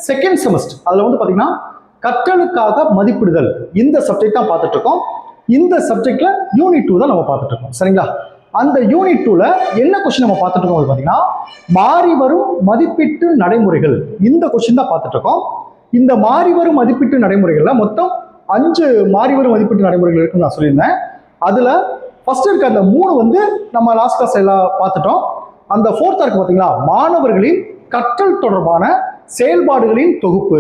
Second semester அதில் வந்து பார்த்தீங்கன்னா கற்றலுக்காக மதிப்பிடுதல் இந்த சப்ஜெக்ட் தான் பார்த்துட்டு இருக்கோம். இந்த சப்ஜெக்ட்ல யூனிட் 2 தான் நம்ம பார்த்துட்டு இருக்கோம். சரிங்களா? அந்த யூனிட் 2ல என்ன கொஸ்டின் நம்ம பார்த்துட்டு இருக்கோம் பார்த்தீங்கன்னா மாறி வரும் மதிப்பீட்டு நடைமுறைகள் இந்த கொஸ்டின் தான் பார்த்துட்டு இருக்கோம். இந்த மாறி வரும் மதிப்பீட்டு நடைமுறைகள்ல மொத்தம் 5 மாறி வரும் மதிப்பீட்டு நடைமுறைகள் இருக்குன்னு நான் சொல்லியிருந்தேன். அதுல ஃபர்ஸ்ட் இருக்க அந்த 3 வந்து நம்ம லாஸ்ட் கிளாஸ் எல்லாம் பார்த்துட்டோம். அந்த 4th இருக்கு பார்த்தீங்களா, மாணவர்களின் கற்றல் தொடர்பான செயல்பாடுகளின் தொகுப்பு.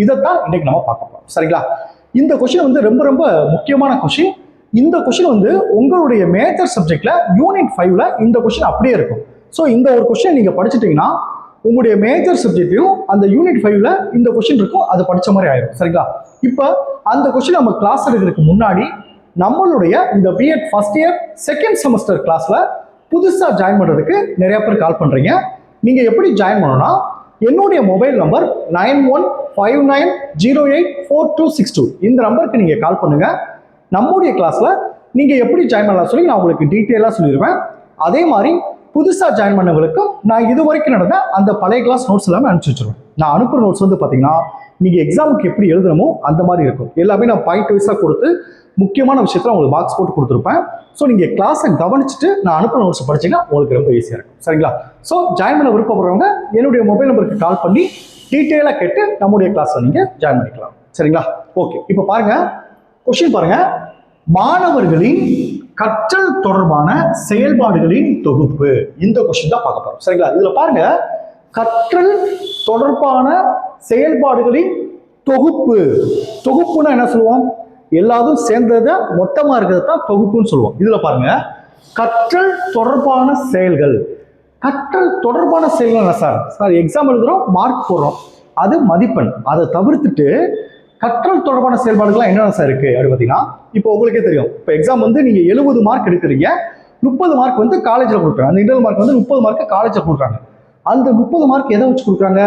இதைத்தான் இன்னைக்கு நம்ம பார்க்க போறோம். சரிங்களா? இந்த கொஸ்டின் வந்து ரொம்ப ரொம்ப முக்கியமான கொஸ்டின். இந்த கொஸ்டின் வந்து உங்களுடைய மேஜர் சப்ஜெக்ட்ல யூனிட் 5ல இந்த கொஸ்டின் அப்படியே இருக்கும். ஸோ இந்த ஒரு கொஸ்டின் நீங்க படிச்சுட்டீங்கன்னா உங்களுடைய மேஜர் சப்ஜெக்ட்லையும் அந்த யூனிட் 5ல இந்த கொஸ்டின் இருக்கும், அது படிச்ச மாதிரி ஆயிடும். சரிங்களா? இப்போ அந்த கொஸ்டின் நம்ம கிளாஸ் எடுக்கிறதுக்கு முன்னாடி நம்மளுடைய இந்த BEd first year second semester கிளாஸ்ல புதுசா ஜாயின் பண்றதுக்கு நிறைய பேர் கால் பண்றீங்க. நீங்க எப்படி ஜாயின் பண்ணணும்னா என்னுடைய மொபைல் நம்பர் 9159084262 இந்த நம்பருக்கு நீங்க கால் பண்ணுங்க. நம்முடைய கிளாஸ்ல நீங்க எப்படி ஜாயின் பண்ணலாம் சொல்லி நான் உங்களுக்கு டீட்டெயிலாக சொல்லிடுவேன். அதே மாதிரி புதுசா ஜாயின் பண்ணவங்களுக்கும் நான் இது வரைக்கும் நடந்த அந்த பழைய கிளாஸ் நோட்ஸ் எல்லாமே அனுப்பிச்சு வச்சிருவேன். நான் அனுப்புற நோட்ஸ் வந்து பாத்தீங்கன்னா நீங்க எக்ஸாமுக்கு எப்படி எழுதணுமோ அந்த மாதிரி இருக்கும். எல்லாமே நான் பாயிண்ட் வைஸா கொடுத்து முக்கியமான விஷயத்துல உங்களுக்கு பாக்ஸ் போட்டு கொடுத்துருப்பேன். ஸோ நீங்க கிளாஸை கவனிச்சுட்டு நான் அனுப்புற நோட்ஸ் படிச்சீங்கன்னா உங்களுக்கு ரொம்ப ஈஸியா இருக்கும். சரிங்களா? ஸோ ஜாயின் பண்ண விருப்பப்படுறவங்க என்னுடைய மொபைல் நம்பருக்கு கால் பண்ணி டீட்டெயிலாக கேட்டு நம்முடைய கிளாஸ்ல நீங்க ஜாயின் பண்ணிக்கலாம். சரிங்களா? ஓகே, இப்போ பாருங்க கொஸ்டின் பாருங்க. மாணவர்களின் கற்றல் தொடர்பான செயல்பாடுகளின் தொகுப்பு இந்த கொஸ்டின் தான் பார்க்க போறோம். சரிங்களா? இதுல பாருங்க, கற்றல் தொடர்பான செயல்பாடுகளின் தொகுப்பு. தொகுப்புன்னா என்ன சொல்லுவோம்? எல்லாரும் சேர்ந்ததை மொத்தமா இருக்கிறது தான் தொகுப்புன்னு சொல்லுவோம். இதுல பாருங்க, கற்றல் தொடர்பான செயல்கள். கற்றல் தொடர்பான செயல்கள் என்ன சார்? சார் எக்ஸாம் எழுதுறோம், மார்க் போடுறோம், அது மதிப்பெண். அதை தவிர்த்துட்டு கற்றல் தொடர்பான செயல்பாடுகள்லாம் என்னென்ன சார் இருக்கு அப்படி பார்த்தீங்கன்னா, இப்போ உங்களுக்கே தெரியும், இப்போ எக்ஸாம் வந்து நீங்க 70 மார்க் எடுக்கிறீங்க, 30 மார்க் வந்து காலேஜில் கொடுக்குறாங்க. அந்த இன்டர்னல் மார்க் வந்து 30 மார்க் காலேஜில் கொடுக்குறாங்க. அந்த 30 மார்க் எதை வச்சு கொடுக்குறாங்க?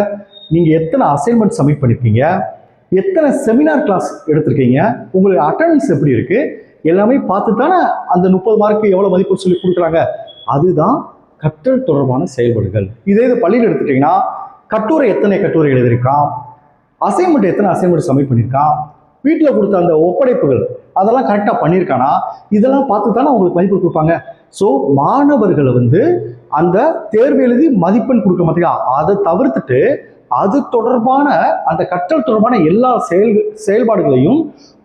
நீங்க எத்தனை அசைன்மெண்ட் சப்மிட் பண்ணிருக்கீங்க, எத்தனை செமினார் கிளாஸ் எடுத்திருக்கீங்க, உங்களுக்கு அட்டெண்டன்ஸ் எப்படி இருக்கு, எல்லாமே பார்த்து தானே அந்த 30 மார்க் எவ்வளவு மதிப்பு சொல்லி கொடுக்குறாங்க. அதுதான் கற்றல் தொடர்பான செயல்பாடுகள். இதே இது பள்ளியில் எடுத்துட்டீங்கன்னா கட்டுரை எத்தனை கட்டுரை எழுதியிருக்கான், அசைன்மெண்ட் எத்தனை அசைன்மெண்ட் சப்மிட் பண்ணியிருக்கான், வீட்டில் கொடுத்த அந்த ஒப்படைப்புகள் அதெல்லாம் கரெக்டாக பண்ணியிருக்கானா, இதெல்லாம் பார்த்து தானே உங்களுக்கு மதிப்பு கொடுப்பாங்க. ஸோ மாணவர்களை வந்து அந்த தேர்வு எழுதி மதிப்பெண் கொடுக்க மாட்டீங்க, அதை தவிர்த்துட்டு அது தொடர்பான அந்த கற்றல் தொடர்பான எல்லா செயல்பாடுகளையும்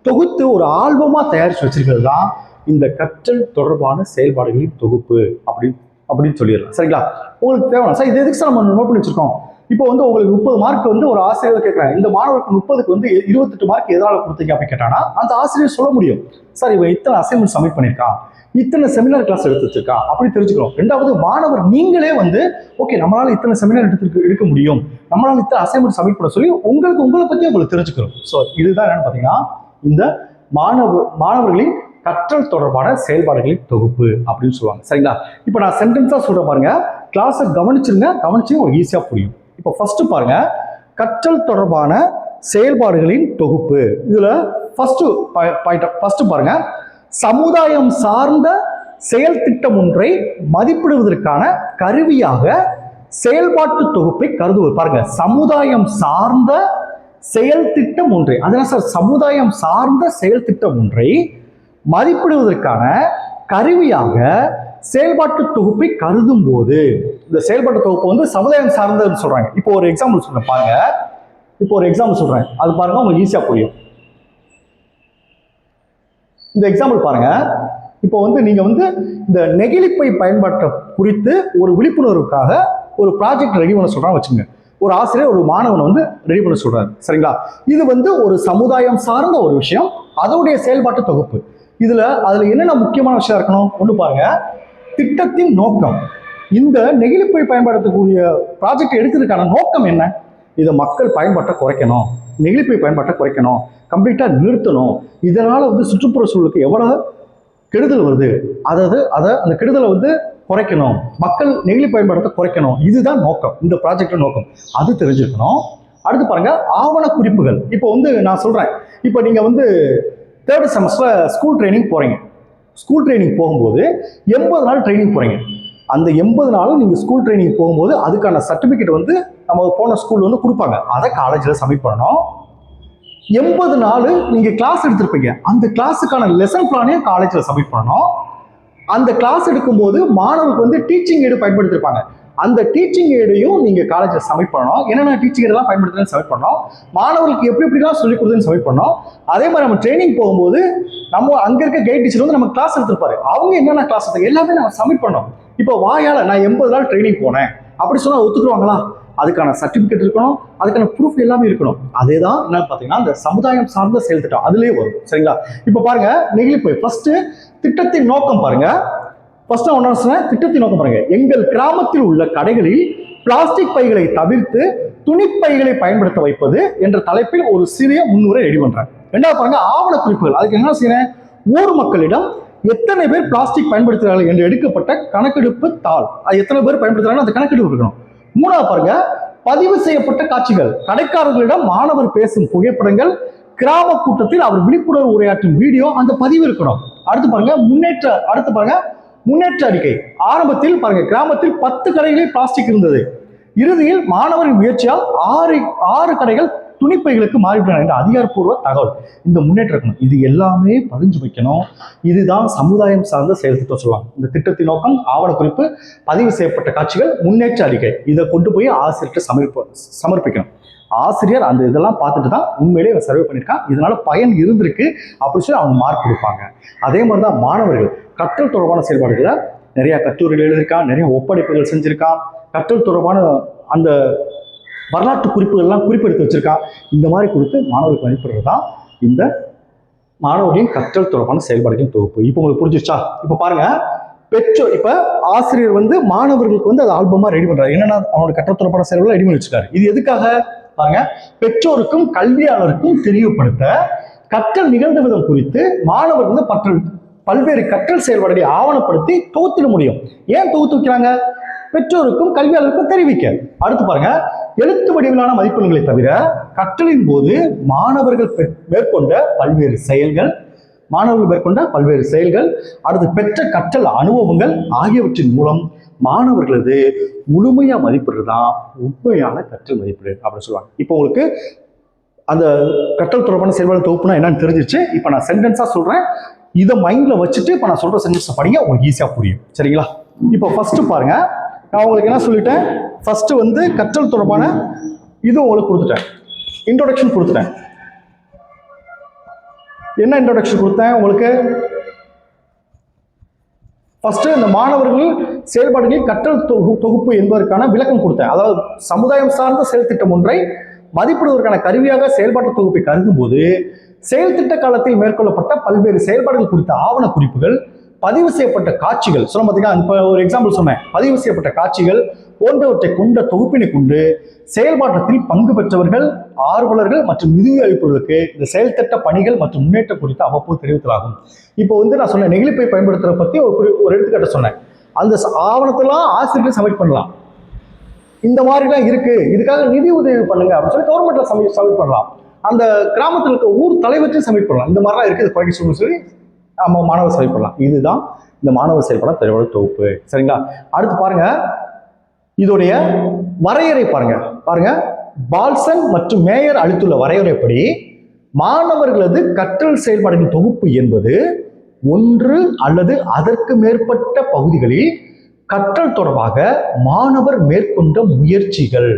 தொகுத்து ஒரு ஆல்பமா தயாரித்து வச்சிருக்கிறது தான் இந்த கற்றல் தொடர்பான செயல்பாடுகளின் தொகுப்பு அப்படின்னு சொல்லிடலாம். சரிங்களா? உங்களுக்கு தேவை சார் இது எதுக்கு சார் நம்ம நோட் பண்ணி வச்சிருக்கோம்? இப்போ வந்து உங்களுக்கு 30 மார்க் வந்து ஒரு ஆசிரியர் கேட்குறாங்க, இந்த மாணவருக்கு 30க்கு வந்து 28 மார்க் எதனால கொடுத்தீங்க அப்படின்னு கேட்டானா அந்த ஆசிரியர் சொல்ல முடியும், சார் இவன் இத்தனை அசைன்மெண்ட் சப்மிட் பண்ணியிருக்கான், இத்தனை செமினார் கிளாஸ் எடுத்து வச்சிருக்கான் அப்படி தெரிஞ்சுக்கிறோம். ரெண்டாவது, மாணவர் நீங்களே வந்து ஓகே நம்மளால இத்தனை செமினார் எடுக்க முடியும், நம்மளால இத்தனை அசைன்மெண்ட் சப்மிட் பண்ண சொல்லி உங்களை பத்தி உங்களுக்கு தெரிஞ்சுக்கிறோம். ஸோ இதுதான் என்னன்னு பார்த்தீங்கன்னா இந்த மாணவர்களின் கற்றல் தொடர்பான செயல்பாடுகளின் தொகுப்பு அப்படின்னு சொல்லுவாங்க. சரிங்களா? இப்போ நான் சென்டென்ஸா சொல்றேன் பாருங்க, கிளாஸை கவனிச்சிருங்க, கவனிச்சு உங்களுக்கு ஈஸியா புரியும். இப்போ ஃபர்ஸ்ட் பாருங்க, கற்றல் தொடர்பான செயல்பாடுகளின் தொகுப்பு. இதுல ஃபர்ஸ்ட் பாருங்க, சமுதாயம் சார்ந்த செயல் திட்டம் ஒன்றை மதிப்பிடுவதற்கான கருவியாக செயல்பாட்டு தொகுப்பை கருதுவது. பாருங்க, சமுதாயம் சார்ந்த செயல் திட்டம் ஒன்றை, அதனால சார் சமுதாயம் சார்ந்த செயல் திட்டம் ஒன்றை மதிப்பிடுவதற்கான கருவியாக செயல்பாட்டு தொகுப்பை கருதும் போது, இந்த செயல்பாட்டு தொகுப்பு வந்து சமுதாயம் சார்ந்ததுன்னு சொல்றாங்க. இப்போ ஒரு எக்ஸாம்பிள் சொல்றேன் பாருங்க, அது பாருங்க உங்களுக்கு ஈஸியா புரியும். இந்த எக்ஸாம்பிள் பாருங்க, இப்போ வந்து நீங்க வந்து இந்த நெகிழிப்பை பயன்பாட்டை குறித்து ஒரு விழிப்புணர்வுக்காக ஒரு ப்ராஜெக்ட் ரெடி பண்ண சொல்றாங்க வச்சுங்க. ஒரு ஆசிரியர் ஒரு மாணவனை வந்து ரெடி பண்ண சொல்றாரு. சரிங்களா? இது வந்து ஒரு சமுதாயம் சார்ந்த ஒரு விஷயம், அதோடைய செயல்பாட்டு தொகுப்பு. அதுல என்னென்ன முக்கியமான விஷயம் இருக்கணும்? ஒன்று பாருங்க, திட்டத்தின் நோக்கம். இந்த நெகிழிப்பை பயன்படுத்தக்கூடிய ப்ராஜெக்ட் எடுக்கிறதுக்கான நோக்கம் என்ன? இதை மக்கள் பயன்பாட்டை குறைக்கணும், நெகிழிப்பை பயன்பாட்டை குறைக்கணும், கம்ப்ளீட்டா நிறுத்தணும். இதனால வந்து சுற்றுப்புற சூழலுக்கு எவ்வளவு கெடுதல் வருது, அதாவது அந்த கெடுதலை வந்து குறைக்கணும், மக்கள் நெகிழி பயன்பாட்டை குறைக்கணும். இதுதான் நோக்கம், இந்த ப்ராஜெக்ட் நோக்கம். அது தெரிஞ்சிருக்கணும். அடுத்து பாருங்க, ஆவண குறிப்புகள். இப்போ வந்து நான் சொல்றேன், இப்போ நீங்க வந்து 3rd செமஸ்டர்ல ஸ்கூல் ட்ரைனிங் போறீங்க. ஸ்கூல் ட்ரைனிங் போகும்போது 80 நாள் ட்ரைனிங் போறீங்க. அந்த 80 நாளும் நீங்கள் ஸ்கூல் ட்ரைனிங் போகும்போது அதுக்கான சர்டிஃபிகேட் வந்து நம்ம போன ஸ்கூல் வந்து கொடுப்பாங்க. அதை காலேஜில் சப்மிட் பண்ணணும். 80 நாள் நீங்கள் கிளாஸ் எடுத்திருப்பீங்க, அந்த கிளாஸுக்கான லெசன் பிளானையும் காலேஜில் சப்மிட் பண்ணணும். அந்த கிளாஸ் எடுக்கும்போது மாணவர்களுக்கு வந்து டீச்சிங் எய்டு பயன்படுத்திருப்பாங்க, அந்த டீச்சிங் எய்டையும் நீங்கள் காலேஜில் சப்மிட் பண்ணணும். என்னென்ன டீச்சிங் எய்டெல்லாம் பயன்படுத்துறதுன்னு சப்மிட் பண்ணணும். மாணவர்களுக்கு எப்படி எப்படிலாம் சொல்லிக் கொடுக்குதுன்னு சப்மிட் பண்ணணும். அதே மாதிரி நம்ம ட்ரைனிங் போகும்போது நம்ம அங்கே இருக்க கைட் டீச்சர் வந்து நம்ம கிளாஸ் எடுத்திருப்பாரு, அவங்க என்னென்ன கிளாஸ் எடுத்து எல்லாமே நம்ம சப்மிட் பண்ணோம். இப்போ வாயால் நான் 80 நாள் ட்ரைனிங் போனேன் அப்படி சொன்னால் ஒத்துக்குருவாங்களா? அதுக்கான சர்டிஃபிகேட் இருக்கணும், அதுக்கான ப்ரூஃப் எல்லாமே இருக்கணும். அதே தான் என்னன்னு பார்த்தீங்கன்னா இந்த சமுதாயம் சார்ந்த செயல் திட்டம் அதுலேயே வரும். சரிங்களா? இப்போ பாருங்க, நெகிழிப்பை ஃபர்ஸ்ட் திட்டத்தின் நோக்கம் பாருங்க. ஃபர்ஸ்ட் ஒன்னா சொன்ன திட்டத்தின் நோக்கம் பாருங்க. எங்கள் கிராமத்தில் உள்ள கடைகளில் பிளாஸ்டிக் பைகளை தவிர்த்து துணிப்பைகளை பயன்படுத்த வைப்பது என்ற தலைப்பில் ஒரு சிறிய முன்னுரை ரெடி பண்றேன். ரெண்டாவது பாருங்க, ஆவண குறிப்புகள். அதுக்கு என்ன செய்யறேன்? ஊர் மக்களிடம் எத்தனை பேர் பிளாஸ்டிக் பயன்படுத்துகிறார்கள் என்று எடுக்கப்பட்ட கணக்கெடுப்பு தாள், அது எத்தனை பேர் பயன்படுத்துறாங்க அந்த கணக்கெடுப்பு இருக்கணும். மூணாவது பாருங்க, பதிவு செய்யப்பட்ட காட்சிகள். கடைக்காரர்களிடம் மாணவர் பேசும் புகைப்படங்கள், கிராம கூட்டத்தில் அவர் விழிப்புணர்வு உரையாற்றும் வீடியோ, அந்த பதிவு இருக்கணும். அடுத்து பாருங்க முன்னேற்ற அறிக்கை. ஆரம்பத்தில் பாருங்க, கிராமத்தில் 10 கடைகளில் பிளாஸ்டிக் இருந்தது, இறுதியில் மாணவரின் முயற்சியால் 6 கடைகள் துணிப்பைகளுக்கு மாறிவிட்டன என்ற அதிகாரப்பூர்வ தகவல். இந்த முன்னேற்றம் இருக்கணும். இது எல்லாமே பதிஞ்சு வைக்கணும். இதுதான் சமுதாயம் சார்ந்த செயல் திட்டம் சொல்லுவாங்க. இந்த திட்டத்தின் நோக்கம், ஆவண குறிப்பு, பதிவு செய்யப்பட்ட காட்சிகள், முன்னேற்ற அறிக்கை. இதை கொண்டு போய் ஆசிரியர்கிட்ட சமர்ப்பிக்கணும். ஆசிரியர் அந்த இதெல்லாம் பார்த்துட்டு தான் உண்மையிலேயே சர்வே பண்ணியிருக்கான், இதனால பயன் இருந்திருக்கு அப்படின்னு சொல்லி அவங்க மார்க் கொடுப்பாங்க. அதே மாதிரி தான் மாணவர்கள் கற்றல் தொடர்பான செயல்பாடுகளை நிறைய கட்டுரைகள் எழுதியிருக்கான், நிறைய ஒப்படைப்புகள் செஞ்சிருக்கான், கற்றல் தொடர்பான அந்த வரலாற்று குறிப்புகள்லாம் குறிப்பெடுத்து வச்சிருக்கான். இந்த மாதிரி கொடுத்து மாணவர்களுக்கு மதிப்பிடுறது தான் இந்த மாணவர்களின் கற்றல் தொடர்பான செயல்பாடுகளின் தொகுப்பு. இப்போ உங்களுக்கு புரிஞ்சிருச்சா? இப்போ பாருங்க, பெற்றோர் இப்ப ஆசிரியர் வந்து மாணவர்களுக்கு வந்து அது ஆல்பமா ரெடி பண்றாரு. என்னன்னா அவனோட கற்றல் தொடர்பான செயல்பாடு ரெடி பண்ணி வச்சிருக்காரு. இது எதுக்காக பாருங்க, பெற்றோருக்கும் கல்வியாளருக்கும் தெரியப்படுத்த கற்றல் நிகழ்ந்த விதம் குறித்து மாணவர் வந்து பல்வேறு கற்றல் செயல்பாடுகளை ஆவணப்படுத்தி தொகுத்திட முடியும். ஏன் தொகுத்து வைக்கிறாங்க? பெற்றோருக்கும் கல்வியாளருக்கும் தெரிவிக்க. அடுத்து பாருங்க, எழுத்து வடிவிலான மதிப்பெண்களை தவிர கற்றலின் போது மாணவர்கள் மேற்கொண்ட பல்வேறு செயல்கள், அடுத்து பெற்ற கற்றல் அனுபவங்கள் ஆகியவற்றின் மூலம் மாணவர்களது முழுமையா மதிப்பிடுறதுதான் உண்மையான கற்றல் மதிப்பீடு அப்படின்னு சொல்லுவாங்க. இப்போ உங்களுக்கு அந்த கற்றல் தொடர்பான செயல்பாடு தொகுப்புனா என்னன்னு தெரிஞ்சிச்சு. இப்போ நான் சென்டென்ஸா சொல்றேன், இதை மைண்ட்ல வச்சுட்டு இப்போ நான் சொல்ற சென்டென்ஸ் படிங்க, உங்களுக்கு ஈஸியா புரியும். சரிங்களா? இப்போ ஃபர்ஸ்ட் பாருங்க, நான் உங்களுக்கு என்ன சொல்லிட்டேன், ஃபர்ஸ்ட் வந்து கற்றல் தொடர்பான இது உங்களுக்கு கொடுத்துட்டேன், இன்ட்ரோடக்ஷன் கொடுத்துட்டேன். என்ன இன்ட்ரோடக்ஷன் கொடுத்தேன் உங்களுக்கு? ஃபர்ஸ்ட் இந்த மாணவர்கள் செயல்பாடுகளில் கற்றல் தொகுப்பு என்பதற்கான விளக்கம் கொடுத்தேன். அதாவது சமுதாயம் சார்ந்த செயல் திட்டம் ஒன்றை மதிப்பிடுவதற்கான கருவியாக செயல்பாட்டு தொகுப்பை கருதும் போது செயல் திட்ட காலத்தில் மேற்கொள்ளப்பட்ட பல்வேறு செயல்பாடுகள் குறித்த ஆவண குறிப்புகள், பதிவு செய்யப்பட்ட காட்சிகள் சொல்ல பார்த்தீங்கன்னா, இப்போ ஒரு எக்ஸாம்பிள் சொன்னேன், பதிவு செய்யப்பட்ட காட்சிகள் போன்றவற்றை கொண்ட தொகுப்பினை கொண்டு செயல்பாட்டத்தில் பங்கு பெற்றவர்கள், ஆர்வலர்கள் மற்றும் நிதி அளிப்பவர்களுக்கு இந்த செயல் திட்ட பணிகள் மற்றும் முன்னேற்றம் குறித்து அவ்வப்போது தெரிவித்தலாகும். இப்போ வந்து நான் சொன்னேன், நெகிழிப்பை பயன்படுத்துறத பத்தி ஒரு எடுத்துக்காட்ட சொன்னேன். அந்த ஆவணத்தெல்லாம் ஆசிரியர்கள் சப்மிட் பண்ணலாம். இந்த மாதிரிலாம் இருக்கு, இதுக்காக நிதி உதவி பண்ணுங்க அப்படின்னு சொல்லி கவர்மெண்ட்ல சப்மிட் பண்ணலாம். அந்த கிராமத்தில் இருக்க ஊர் தலைவற்றையும் சப்மிட் பண்ணலாம். இந்த மாதிரிலாம் இருக்குது, குறைக்க சொல்லி நம்ம மாணவர் சப்மிட் பண்ணலாம். இதுதான் இந்த மாணவர் செயல்பட தெளிவான தொகுப்பு. சரிங்களா? அடுத்து பாருங்க, இதோடைய வரையறை பாருங்க. பால்சன் மற்றும் மேயர் அளித்துள்ள வரையறைப்படி மாணவர்களது கற்றல் செயல்பாடுகளின் தொகுப்பு என்பது ஒன்று அல்லது அதற்கு மேற்பட்ட பகுதிகளில் கற்றல் தொடர்பாக மாணவர் மேற்கொண்ட முயற்சிகள்.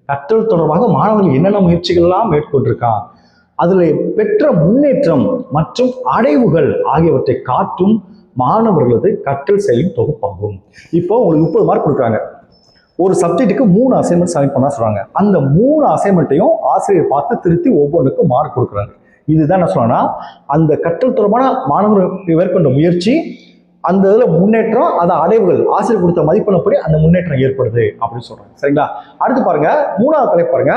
கற்றல் தொடர்பாக மாணவர்கள் என்னென்ன முயற்சிகள்லாம் மேற்கொண்டிருக்கான், அதுல பெற்ற முன்னேற்றம் மற்றும் அடைவுகள் ஆகியவற்றை காட்டும் மாணவர்களது கற்றல் செயலின் தொகுப்பாகும். இப்போ உங்களுக்கு 30 மார்க் கொடுக்குறாங்க. ஒரு சப்ஜெக்ட்டுக்கு 3 அசைன்மெண்ட் சப்மிட் பண்ண சொல்றாங்க. அந்த 3 அசைன்மெண்ட்டையும் ஆசிரியர் பார்த்து திருத்தி ஒவ்வொன்றுக்கும் மார்க் கொடுக்குறாங்க. இதுதான் என்ன சொல்றேன்னா, அந்த கற்றல் தொடர்பான மாணவர்கள் மேற்கொண்ட முயற்சி, அந்த இதில் முன்னேற்றம், அந்த அடைவுகள், ஆசிரியர் கொடுத்த மதிப்பெண்படி அந்த முன்னேற்றம் ஏற்படுது அப்படின்னு சொல்றாங்க. சரிங்களா? அடுத்து பாருங்க, 3வது தலைப்பு பாருங்க,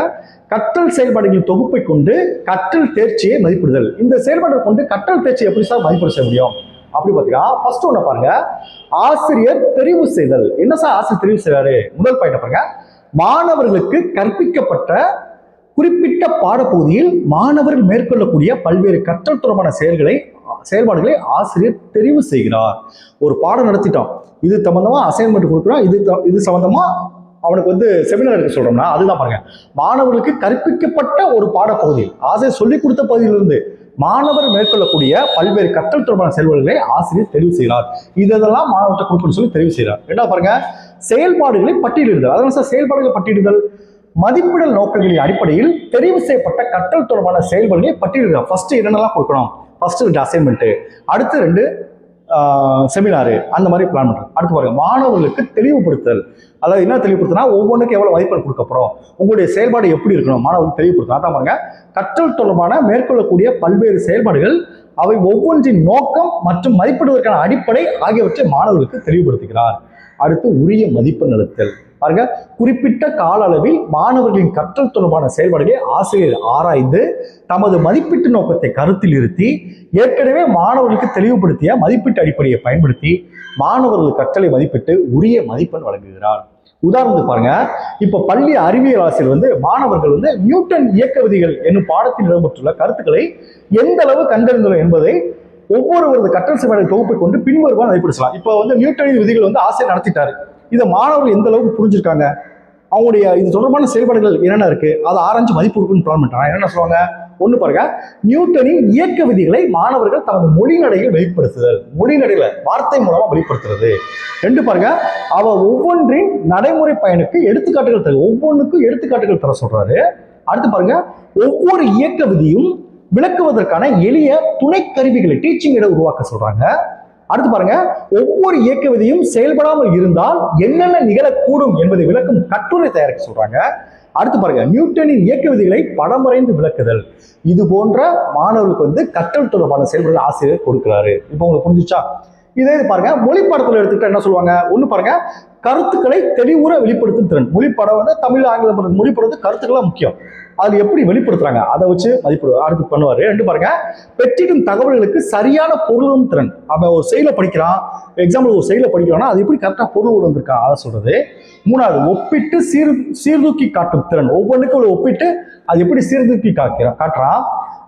கற்றல் செயல்பாடுகளின் தொகுப்பை கொண்டு கற்றல் தேர்ச்சியை மதிப்பிடுதல். இந்த செயல்பாடுகளை கொண்டு கற்றல் தேர்ச்சி எப்படி சார் மதிப்பீடு செய்ய முடியும் அப்படி பார்த்தீங்கன்னா, ஃபர்ஸ்ட் ஒன்று பாருங்க, ஆசிரியர் தெரிவு செய்தல். என்ன சார் ஆசிரியர் தெரிவு செய்றாரு? முதல் பாயிண்ட் பாருங்க, மாணவர்களுக்கு கற்பிக்கப்பட்ட குறிப்பிட்ட பாடப்பகுதியில் மாணவர்கள் மேற்கொள்ளக்கூடிய பல்வேறு கற்றல் தொடர்பான செயல்களை செயல்பாடுகளை ஆசிரியர் தெரிவு செய்கிறார். ஒரு பாடம் நடத்திட்டோம், இது சம்பந்தமா அசைன்மெண்ட் கொடுக்குறோம், இது சம்பந்தமா அவனுக்கு வந்து செமினார் எடுக்க சொல்றோம்னா அதுதான் பாருங்க, மாணவர்களுக்கு கற்பிக்கப்பட்ட ஒரு பாடப்பகுதியில் ஆசிரியர் சொல்லிக் கொடுத்த பகுதியிலிருந்து மாணவர் மேற்கொள்ளக்கூடிய பல்வேறு கற்றல் தொடர்பான செயல்பாடுகளை ஆசிரியர் தெரிவு செய்கிறார். இதெல்லாம் மாணவர்கிட்ட கொடுக்கணும்னு சொல்லி தெரிவு செய்கிறார். என்ன பாருங்க, செயல்பாடுகளை பட்டியலிடுதல். அதனால சார் செயல்பாடுகளை பட்டியலிடுதல் மதிப்பிடல் நோக்கங்களின் அடிப்படையில் தெரிவு செய்யப்பட்ட கற்றல் தொடர்பான செயல்பாடுகளை பட்டியலிடுதல். ஃபர்ஸ்ட் என்னென்னலாம் கொடுக்கணும், ஃபர்ஸ்ட் 2 அசைன்மெண்ட், அடுத்து 2 செமினாரு, அந்த மாதிரி பிளான் பண்றது. அடுத்து பாருங்க, மாணவர்களுக்கு தெளிவுபடுத்தல். அதாவது என்ன தெளிவுபடுத்தினா, ஒவ்வொன்றுக்கும் எவ்வளவு மதிப்பெண் கொடுக்கப்படும், உங்களுடைய செயல்பாடு எப்படி இருக்கணும், மாணவர்களுக்கு தெளிவுபடுத்தணும். அதான் பாருங்க, கற்றல் தொடர்பான மேற்கொள்ளக்கூடிய பல்வேறு செயல்பாடுகள், அவை ஒவ்வொன்றின் நோக்கம் மற்றும் மதிப்பிடுவதற்கான அடிப்படை ஆகியவற்றை மாணவர்களுக்கு தெளிவுபடுத்துகிறார். அடுத்து உரிய மதிப்பெண் அளித்தல். பாருங்க, குறிப்பிட்ட கால அளவில் மாணவர்களின் கற்றல் தொடர்பான செயல்பாடுகளை ஆசிரியர் ஆராய்ந்து தமது மதிப்பீட்டு நோக்கத்தை கருத்தில் இருத்தி ஏற்கனவே மாணவர்களுக்கு தெளிவுபடுத்திய மதிப்பீட்டு அடிப்படையை பயன்படுத்தி மாணவர்கள் கற்றலை மதிப்பிட்டு உரிய மதிப்பெண் வழங்குகிறார். உதாரணத்துக்கு பாருங்க, இப்ப பள்ளி அறிவியல் ஆசிரியர் வந்து மாணவர்கள் வந்து நியூட்டன் இயக்க விதிகள் என்னும் பாடத்தில் இடம்பெற்றுள்ள கருத்துக்களை எந்த அளவு கண்டறிந்துள்ளோம் என்பதை ஒவ்வொருவரது கற்றல் செயல்பாடு தொகுப்பை கொண்டு பின்வருவான் மதிப்பிடலாம். இப்போ வந்து நியூட்டனின் விதிகள் வந்து ஆசிரியர் நடத்திட்டாரு, இதை மாணவர்கள் எந்த அளவுக்கு புரிஞ்சிருக்காங்க, அவங்களுடைய இது தொடர்பான செயல்பாடுகள் என்னென்ன இருக்கு, அதை ஆராய்ச்சி மதிப்பு இருக்குன்னு பிளான் பண்ணிட்டாங்க. என்னென்ன சொல்லுவாங்க, ஒண்ணு பாருங்க, நியூட்டனின் இயக்க விதிகளை மாணவர்கள் தமது மொழி நடையில் வெளிப்படுத்துதல், மொழி நடையில வார்த்தை மூலமா வெளிப்படுத்துறது. 2 பாருங்க, அவ ஒவ்வொன்றின் நடைமுறை பயனுக்கு எடுத்துக்காட்டுகள் தர, ஒவ்வொன்றுக்கும் எடுத்துக்காட்டுகள் தர சொல்றாரு. அடுத்து பாருங்க, ஒவ்வொரு இயக்க விதியும் விளக்குவதற்கான எளிய துணை கருவிகளை டீச்சிங் எய்ட உருவாக்க சொல்றாங்க. அடுத்து பாருங்க, ஒவ்வொரு இயக்க விதியும் செயல்படாமல் இருந்தால் என்னென்ன நிகழக்கூடும் என்பதை விளக்கும் கட்டுரை தயாரிக்க சொல்றாங்க. அடுத்து பாருங்க, நியூட்டனின் இயக்க விதிகளை படம் வரைந்து விளக்குதல். இது போன்ற மாணவர்களுக்கு வந்து கற்றல் தொடர்பான செயல்பாடுகள் ஆசிரியர் கொடுக்கிறாரு. இப்போ உங்களுக்கு புரிஞ்சுச்சா? இதே பாருங்க, மொழி பாடத்துல எடுத்துக்கிட்டா என்ன சொல்லுவாங்க, ஒண்ணு பாருங்க, கருத்துக்களை தெளிவுற வெளிப்படுத்தும் திறன். மொழி பாடம் வந்து தமிழ் ஆங்கிலம் மொழி படம் கருத்துக்கள் முக்கியம், அது எப்படி வெளிப்படுத்துறாங்க அதை வச்சு மதிப்பிடு அடுத்து பண்ணுவாரு. 2 பாருங்க, பெற்றிடும் தகவல்களுக்கு சரியான பொருளும் திறன். அவன் ஒரு செயலை படிக்கிறான், எக்ஸாம்பிள் ஒரு செயலை படிக்கிறான்னா அது எப்படி கரெக்டா பொருள் வந்திருக்கான் அதை சொல்றது. 3வது, ஒப்பிட்டு சீர்தூக்கி காட்டும் திறன். ஒவ்வொன்றுக்கும் ஒரு ஒப்பிட்டு அது எப்படி சீர்தூக்கி காட்டுறான்.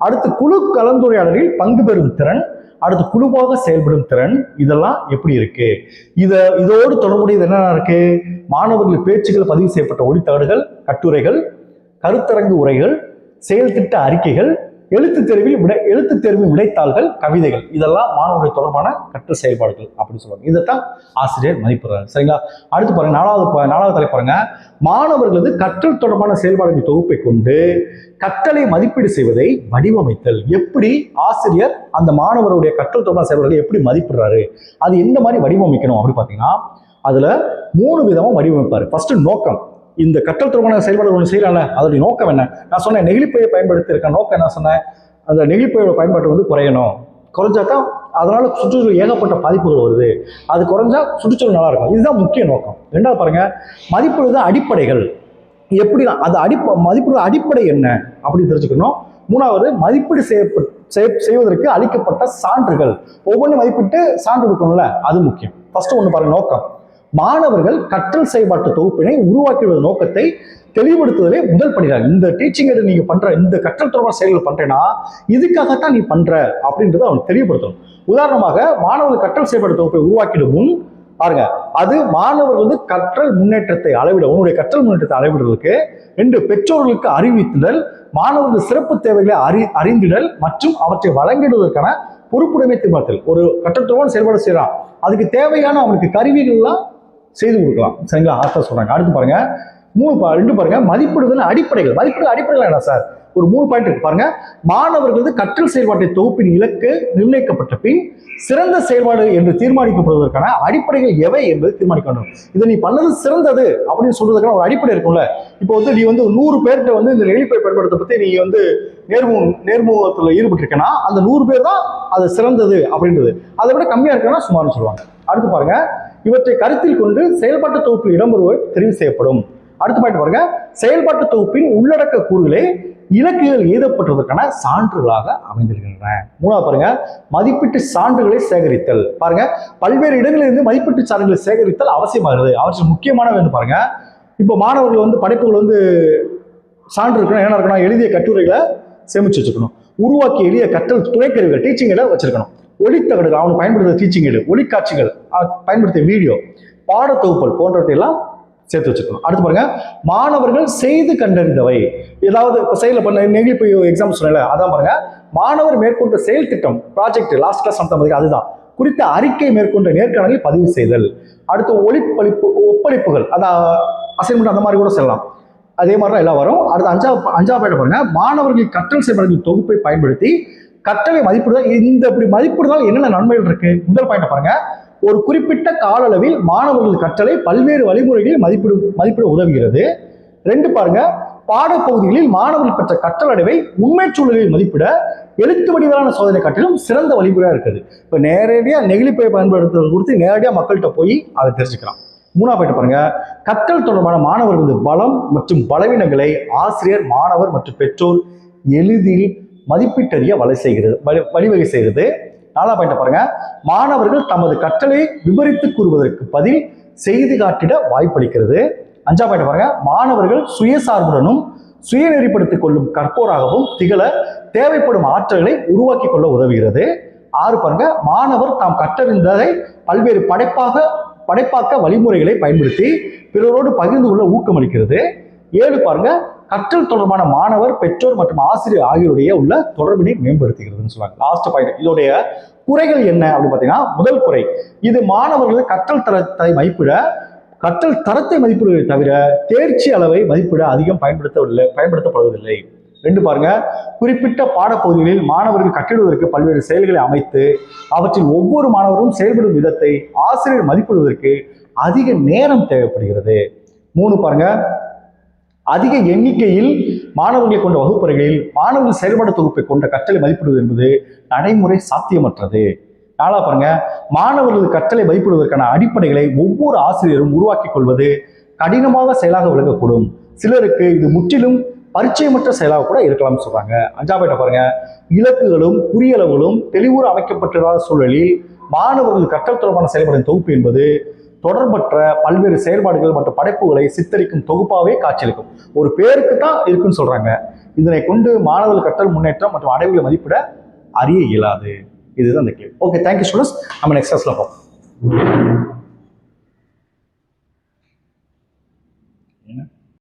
அடுத்து குழு கலந்துரையாடலில் பங்கு பெறும் திறன். அடுத்து குழுவாக செயல்படும் திறன். இதெல்லாம் எப்படி இருக்கு, இதோடு தொடர்புடையது என்னென்ன இருக்கு, மாணவர்கள் பேச்சுகள் பதிவு செய்யப்பட்ட ஒளித்தகடுகள், கட்டுரைகள், கருத்தரங்கு உரைகள், செயல் திட்ட அறிக்கைகள், எழுத்து தேர்வின் விடைத்தாள்கள், கவிதைகள். இதெல்லாம் மாணவர்களுடைய தொடர்பான கற்றல் செயல்பாடுகள் அப்படின்னு சொல்லுவாங்க. இதைத்தான் ஆசிரியர் மதிப்பிடுறாரு. சரிங்களா? அடுத்து பாருங்க, 4வது தலைப்பு பாருங்க, மாணவர்களது கற்றல் தொடர்பான செயல்பாடுகள் தொகுப்பை கொண்டு கற்றலை மதிப்பீடு செய்வதை வடிவமைத்தல். எப்படி ஆசிரியர் அந்த மாணவருடைய கற்றல் தொடர்பான செயல்பாடுகளை எப்படி மதிப்பிடுறாரு, அது எந்த மாதிரி வடிவமைக்கணும் அப்படி பார்த்தீங்கன்னா அதுல 3 விதமா வடிவமைப்பாரு. ஃபர்ஸ்ட் நோக்கம். இந்த கற்றல் தொடர்பான செயல்பாடு ஒன்று செய்யறாங்க, அதோடைய நோக்கம் என்ன? நான் சொன்னேன் நெகிழிப்பையை பயன்படுத்தி இருக்க நோக்கம் என்ன சொன்னேன், அந்த நெகிழிப்பையோட பயன்பாட்டு வந்து குறையணும், குறைஞ்சா தான் அதனால சுற்றுச்சூழல் ஏகப்பட்ட பாதிப்புகள் வருது, அது குறைஞ்சா சுற்றுச்சூழல் நல்லா இருக்கும். இதுதான் முக்கிய நோக்கம். 2வது பாருங்க, மதிப்பிடுவது அடிப்படைகள். எப்படி அது மதிப்பிடுவது அடிப்படை என்ன அப்படின்னு தெரிஞ்சுக்கணும். 3வது, மதிப்பீடு செய்வதற்கு அளிக்கப்பட்ட சான்றுகள். ஒவ்வொன்றும் மதிப்பிட்டு சான்று கொடுக்கணும்ல, அது முக்கியம். ஃபர்ஸ்ட் ஒன்று பாருங்க, நோக்கம். மாணவர்கள் கற்றல் செயல்பாட்டு தொகுப்பினை உருவாக்கிய நோக்கத்தை தெளிவுபடுத்துவதே முதல் படிதான். இந்த டீச்சிங் எய்டு நீங்க பண்ற இந்த கற்றல் தொடர்பான செயல்கள் பண்றேன்னா இதுக்காகத்தான் நீ பண்ற அப்படின்றத அவன் தெளிவுபடுத்தணும். உதாரணமாக, மாணவர்கள் கற்றல் செயல்பாட்டு தொகுப்பை உருவாக்கிடும் முன் பாருங்க, அது மாணவர்கள் வந்து கற்றல் முன்னேற்றத்தை அளவிட, உன்னுடைய கற்றல் முன்னேற்றத்தை அளவிடுவதற்கு 2 பெற்றோர்களுக்கு அறிவித்தல், மாணவர்கள் சிறப்பு தேவைகளை அறிந்திடல் மற்றும் அவற்றை வழங்கிடுவதற்கான பொறுப்புடைமை தீர்மானத்தில். ஒரு கற்றல் தொடர்பான செயல்பாடு செய்யறான், அதுக்கு தேவையான அவனுக்கு கருவிகள்லாம் செய்து கொடுக்கலாம். சரிங்களா? அர்த்தம் சொல்றாங்க. அடுத்து பாருங்க, 2 பாருங்க, மதிப்பிடுதல் அடிப்படைகள். மதிப்பிடுதல் அடிப்படைகள் என்ன சார், ஒரு 3 பாயிண்ட் இருக்கு பாருங்க. மாணவர்களது கற்றல் செயல்பாட்டை தொகுப்பின் இலக்கு நிர்ணயிக்கப்பட்ட பின் சிறந்த செயல்பாடு என்று தீர்மானிக்கப்படுவதற்கான அடிப்படைகள் எவை என்பது தீர்மானிக்க வேண்டும். இதை நீ பண்ணது சிறந்தது அப்படின்னு சொல்றதுக்கான ஒரு அடிப்படை இருக்கும்ல. இப்போ வந்து நீ வந்து 100 பேர்கிட்ட வந்து இந்த நெகிழிப்பை பயன்படுத்த பத்தி நீ வந்து நேர்முகத்தில் ஈடுபட்டிருக்கேன்னா அந்த 100 பேர் தான் அது சிறந்தது அப்படின்றது. அதை விட கம்மியா இருக்குன்னா சுமார்னு சொல்லுவாங்க. அடுத்து பாருங்க, இவற்றை கருத்தில் கொண்டு செயல்பாட்டு தொகுப்பில் இடம்பெறுவது தெரிவு செய்யப்படும். அடுத்த பாயிண்ட் பாருங்க, செயல்பாட்டு தொகுப்பின் உள்ளடக்க கூறுகளே இலக்குகள் எழுதப்பட்டதற்கான சான்றுகளாக அமைந்திருக்கின்றன. 3வது பாருங்க, மதிப்பீட்டு சான்றுகளை சேகரித்தல். பாருங்க, பல்வேறு இடங்களிலிருந்து மதிப்பீட்டு சான்றுகளை சேகரித்தல் அவசியமாகிறது. அவற்றில் முக்கியமானவை வந்து பாருங்க, இப்போ மாணவர்கள் வந்து படைப்புகள் வந்து சான்று இருக்கணும், என்ன இருக்கணும், எழுதிய கட்டுரைகளை சேமிச்சு வச்சுக்கணும், உருவாக்கிய எளிய கற்றல் துணைக்கருவிகள் டீச்சிங் எய்ட வச்சிருக்கணும். ஒளித்தகடுகள், அவன் பயன்படுத்த டீச்சிங் எய்டு, ஒளிக்காட்சிகள், பயன்படுத்திய வீடியோ, பாடத்தொகுப்புகள் போன்றவற்றை எல்லாம் சேர்த்து வச்சுக்கணும். அடுத்து பாருங்க, மாணவர்கள் செய்து கண்டறிந்தவை. ஏதாவது இப்போ செயலில் பண்ண நெகிழிப்பு எக்ஸாம் சொன்னல, அதான் பாருங்க, மாணவர் மேற்கொண்ட செயல் திட்டம், ப்ராஜெக்ட், லாஸ்ட் கிளாஸ் நம்ம அதுதான் குறித்த அறிக்கை மேற்கொண்ட நேர்காணலில் பதிவு செய்தல். அடுத்து ஒப்பளிப்புகள், அதான் அசைன்மெண்ட் அந்த மாதிரி கூட சொல்லலாம். அதே மாதிரி தான் எல்லாம் வரும். அடுத்து அஞ்சாவது பாருங்க, மாணவர்கள் கற்றல் செயல்பாடுகளின் தொகுப்பை பயன்படுத்தி கற்றலை மதிப்பிடுதல். இந்த இப்படி மதிப்பிடுதல் என்னென்ன நன்மைகள் இருக்கு? முதல் பாயிண்ட் பாருங்க, ஒரு குறிப்பிட்ட கால அளவில் மாணவர்கள் கற்றலை பல்வேறு வழிமுறைகளில் மதிப்பிட உதவுகிறது. 2 பாருங்க, பாடப்பகுதிகளில் மாணவர்கள் பெற்ற கற்றல் அடைவை உண்மை சூழலில் மதிப்பிட எழுத்து வடிவிலான சோதனை காட்டிலும் சிறந்த வழிமுறையா இருக்குது. இப்போ நேரடியாக நெகிழிப்பை பயன்படுத்துறது குறித்து நேரடியாக மக்கள்கிட்ட போய் அதை தெரிஞ்சுக்கலாம். 3ஆவது பாயிண்ட் பாருங்க, கற்றல் தொடர்பான மாணவர்களது பலம் மற்றும் பலவீனங்களை ஆசிரியர், மாணவர் மற்றும் பெற்றோர் எளிதில் மதிப்பீட்டறிய வழிவகை செய்கிறது. 4ஆவது பாயிண்ட் பாருங்க, மாணவர்கள் தமது கற்றலை விவரித்து கூறுவதற்கு பதில் செய்து காட்டிட வாய்ப்பளிக்கிறது. 5ஆவது பாயிண்ட் பாருங்க, மாணவர்கள் சுயசார்புடனும் சுயநெறிப்படுத்திக் கொள்ளும் கற்போராகவும் திகழ தேவைப்படும் ஆற்றல்களை உருவாக்கி கொள்ள உதவுகிறது. 6 பாருங்க, மாணவர் தாம் கற்றறிந்ததை பல்வேறு படைப்பாக்க வழிமுறைகளை பயன்படுத்தி பிறரோடு பகிர்ந்து கொள்ள ஊக்கமளிக்கிறது. 7 பாருங்க, கற்றல் தொடர்பான மாணவர், பெற்றோர் மற்றும் ஆசிரியர் ஆகியோருடைய உள்ள தொடர்பினை மேம்படுத்துகிறதுன்னு சொல்லுவாங்க. லாஸ்ட் பாயிண்ட், இதோடைய குறைகள் என்ன அப்படின்னு பார்த்தீங்கன்னா, முதல் குறை, இது மாணவர்கள் கற்றல் தரத்தை மதிப்பிடுவதை தவிர தேர்ச்சி அளவை மதிப்பிட அதிகம் பயன்படுத்தப்படுவதில்லை. 2 பாருங்க, குறிப்பிட்ட பாடப்பகுதிகளில் மாணவர்கள் கற்றிடுவதற்கு பல்வேறு செயல்களை அமைத்து அவற்றில் ஒவ்வொரு மாணவரும் செயல்படும் விதத்தை ஆசிரியர் மதிப்பிடுவதற்கு அதிக நேரம் தேவைப்படுகிறது. 3 பாருங்க, அதிக எண்ணிக்கையில் மாணவர்களை கொண்ட வகுப்பறைகளில் மாணவர்கள் செயல்பாடு தொகுப்பை கொண்ட கற்றலை மதிப்பிடுவது என்பது நடைமுறை சாத்தியமற்றது. 4 பாருங்க, மாணவர்கள் கற்றலை மதிப்பிடுவதற்கான அடிப்படைகளை ஒவ்வொரு ஆசிரியரும் உருவாக்கிக் கொள்வது கடினமாக செயலாக விளங்கக்கூடும். சிலருக்கு இது முற்றிலும் பரிச்சயமற்ற செயலாக கூட இருக்கலாம்னு சொல்றாங்க. 5ஆவது பாருங்க, இலக்குகளும் குறியளவுகளும் தெளிவுற அமைக்கப்பட்டிருந்த சூழலில் மாணவர்கள் கற்றல் தொடர்பான செயல்பாடு தொகுப்பு என்பது தொடர்பற்ற பல்வேறு செயல்பாடுகள் மற்றும் படைப்புகளை சித்தரிக்கும் தொகுப்பாகவே காட்சியளிக்கும். ஒரு பேருக்கு தான் இருக்குன்னு சொல்றாங்க. இதனை கொண்டு மாணவர்கள் கற்றல் முன்னேற்றம் மற்றும் அடைவுகளை மதிப்பிட அறிய இயலாது. இதுதான் இந்த கேள்வி. Okay, thank you students. நம்ம நெக்ஸ்ட் கிளாஸ்ல பார்ப்போம்.